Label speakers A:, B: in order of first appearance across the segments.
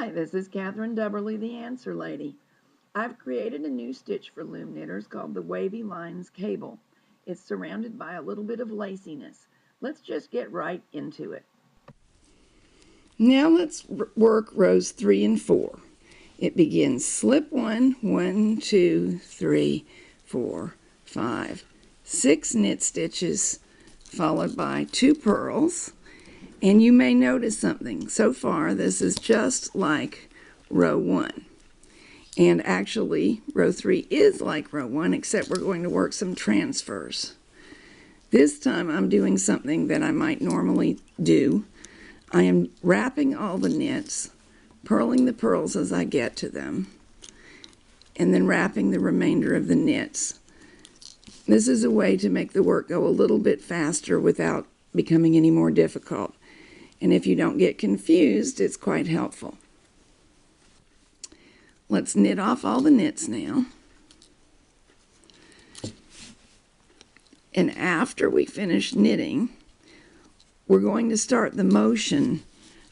A: Hi, this is Catherine Dubberly, the Answer Lady. I've created a new stitch for loom knitters called the Wavy Lines Cable. It's surrounded by a little bit of laciness. Let's just get right into it. Now let's work rows 3 and 4. It begins slip 1, 1, 2, 3, 4, 5, 6 knit stitches, followed by 2 purls. And you may notice something. So far, this is just like row 1. And actually, row 3 is like row 1, except we're going to work some transfers. This time, I'm doing something that I might normally do. I am wrapping all the knits, purling the purls as I get to them, and then wrapping the remainder of the knits. This is a way to make the work go a little bit faster without becoming any more difficult. And if you don't get confused, it's quite helpful. Let's knit off all the knits now. And after we finish knitting, we're going to start the motion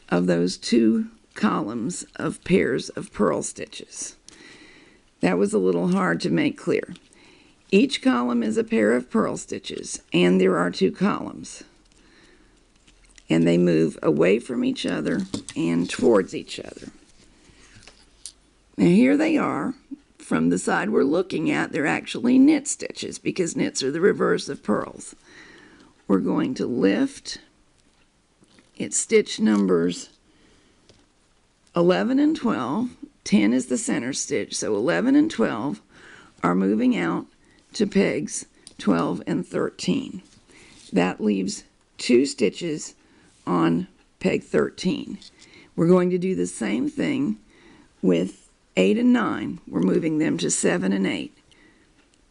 A: of those 2 columns of pairs of purl stitches. That was a little hard to make clear. Each column is a pair of purl stitches, and there are 2 columns. And they move away from each other and towards each other. Now here they are. From the side we're looking at, they're actually knit stitches because knits are the reverse of purls. We're going to lift. It's stitch numbers 11 and 12. 10 is the center stitch, so 11 and 12 are moving out to pegs 12 and 13. That leaves 2 stitches on peg 13. We're going to do the same thing with 8 and 9. We're moving them to 7 and 8,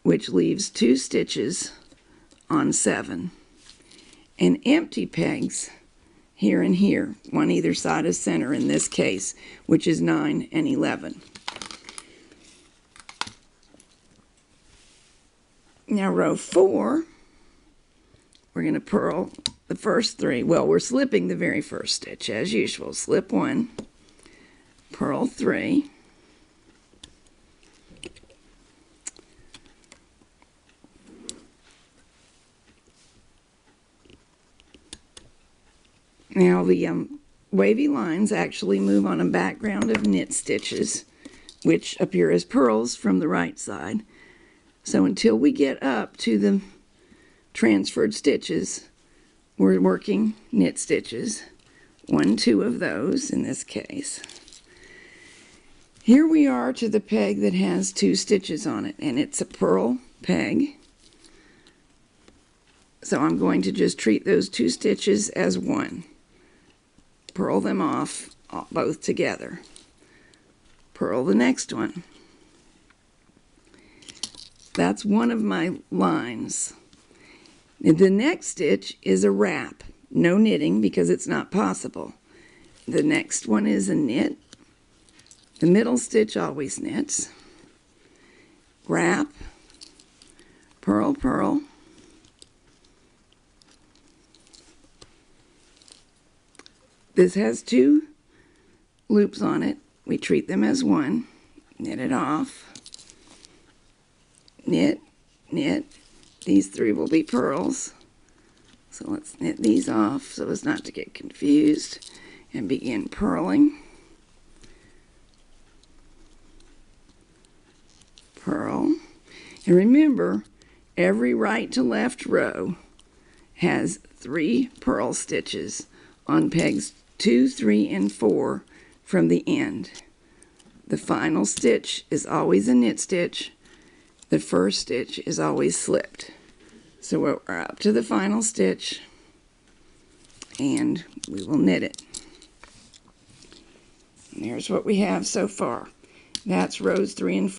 A: which leaves 2 stitches on 7. And empty pegs here and here, one either side of center in this case, which is 9 and 11. Now row 4, we're going to purl the first 3. Well, we're slipping the very first stitch as usual. Slip 1, purl 3, now the wavy lines actually move on a background of knit stitches, which appear as purls from the right side. So until we get up to the transferred stitches, we're working knit stitches, 1, 2 of those in this case. Here we are to the peg that has 2 stitches on it, and it's a purl peg. So I'm going to just treat those 2 stitches as one. Purl them off both together. Purl the next one. That's one of my lines. The next stitch is a wrap. No knitting because it's not possible. The next one is a knit. The middle stitch always knits. Wrap. Purl, purl. This has 2 loops on it. We treat them as one. Knit it off. Knit, knit. These 3 will be purls. So let's knit these off so as not to get confused and begin purling. Purl. And remember, every right to left row has 3 purl stitches on pegs 2, 3, and 4 from the end. The final stitch is always a knit stitch. The first stitch is always slipped. So we're up to the final stitch, and we will knit it. And there's what we have so far. That's rows 3 and 4.